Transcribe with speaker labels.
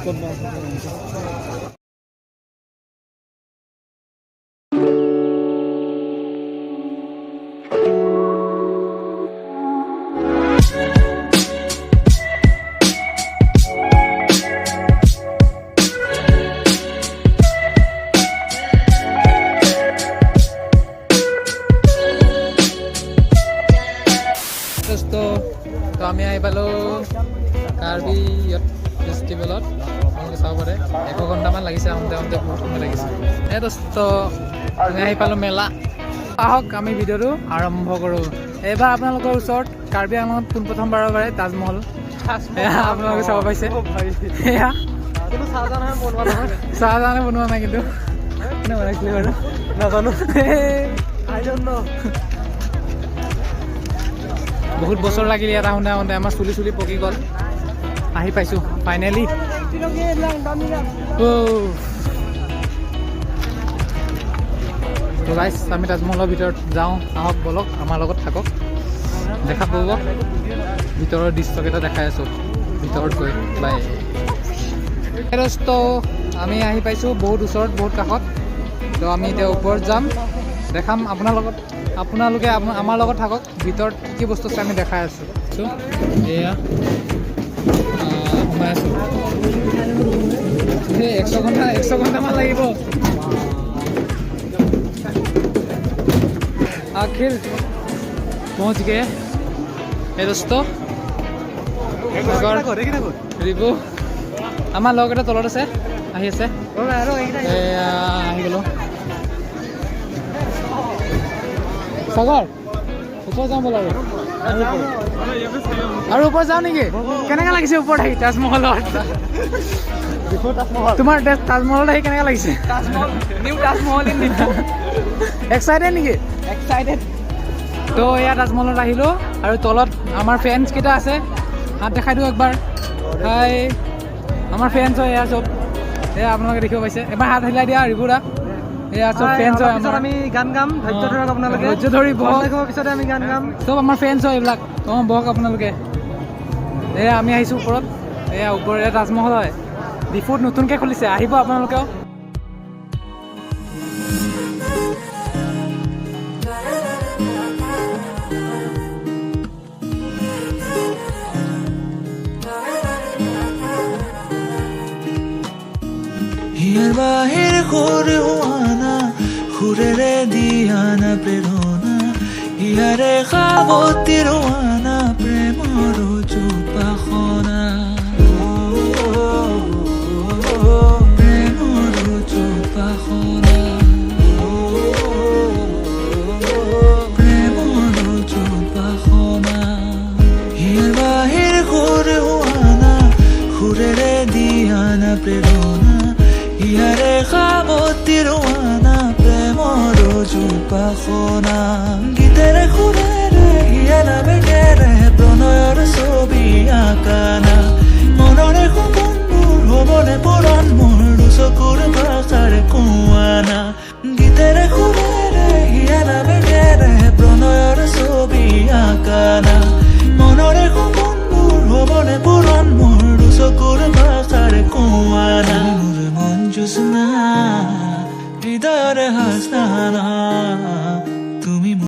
Speaker 1: তো আমি আহি পালোঁ কাৰ্বি ফেষ্টিভেলত। আপোনালোকে চাব পাৰে 1 ঘণ্টামান লাগিছে, আহোঁতে আহোঁতে বহুত সময় লাগিছে। দোস্ত আমি আহি পালোঁ মেলা। আহক আমি ভিডিঅ'টো আৰম্ভ কৰোঁ। এইবাৰ আপোনালোকৰ ওচৰত কাৰ্বি আংলঙত পোনপ্ৰথমবাৰৰ বাবে তাজমহল আপোনালোকে চাব পাইছে। এয়া চাহজাহানে বনোৱা নাই, কিন্তু কোনে বনাইছিলে বাৰু নাজানো। বহুত বছৰ লাগিলে ইয়াত আহোঁতে আহোঁতে, আমাৰ চুলি পকি গ'ল। আহি পাইছোঁ ফাইনেলি। তো গাইছ, আমি তাজমহলৰ ভিতৰত যাওঁ। আহক বলক, আমাৰ লগত থাকক, দেখা পাব ভিতৰৰ দৃশ্যকেইটা দেখাই আছোঁ ভিতৰত গৈ। বাই দোস্ত, আমি আহি পাইছোঁ বহুত ওচৰত, বহুত কাষত। তো আমি এতিয়া ওপৰত যাম, দেখাম আপোনালোকে আমাৰ লগত থাকক। ভিতৰত কি বস্তু আছে আমি দেখাই আছোঁ। এয়া সোমাই আছোঁ। সেই 100 ঘণ্টামান লাগিব। आखिर पहुंच गए हे दोस्तों। ৰিবু আমাৰ লগ এটা তলত আছে, আহি আছে। আহি গ'লো সাগৰ, ওপৰ যাওঁ ব'ল। আৰু ওপৰ যাওঁ নেকি? কেনেকৈ লাগিছে ওপৰত আহি তাজমহলত? তোমাৰ তাজমহলত আহি কেনেকৈ লাগিছে? নিউ তাজমহল এক্সাইটেড নেকি? এক্সাইটেড। তো এয়া তাজমহলত আহিলোঁ, আৰু তলত আমাৰ ফ্ৰেণ্ডছ কেইটা আছে। হাত দেখাই দিওঁ একবাৰ। হাই, আমাৰ ফ্ৰেণ্ডছ হয় এয়া চব। এয়া আপোনালোকে দেখিব পাইছে। এবাৰ হাত হিলাই দিয়া ৰিবুৰা। এয়া চব ফ্ৰেণ্ডছ হয় আমাৰ। আমি গান গাম, ধৈৰ্য ধৰক আপোনালোকে। ধৈৰ্য ধৰি বহক, পিছতে আমি গান গাম। চব আমাৰ ফ্ৰেণ্ডছ হয় এইবিলাক। বহক আপোনালোকে। এয়া আমি আহিছোঁ ওপৰত। এয়া ওপৰত তাজমহল হয়। ডিফুত নতুনকৈ খুলিছে, আহিব আপোনালোকেও।
Speaker 2: হিয়াৰ বাহিৰ সুৰে হোৱানা, সুৰেৰে দিয়ানা প্ৰেৰণা, হিয়াৰে সাৱতি ৰোৱানা প্ৰেমৰ চুপাখনা, প্ৰেমৰ চুপাখনা, প্ৰেমৰ চুপাখনা। হিয়াৰ বাহিৰ সুৰে হোৱানা, সুৰেৰে দিয়ানা প্ৰেৰণা, হিয়াৰে সাৱতি ৰোৱানা প্ৰেমৰ চুপাখনা।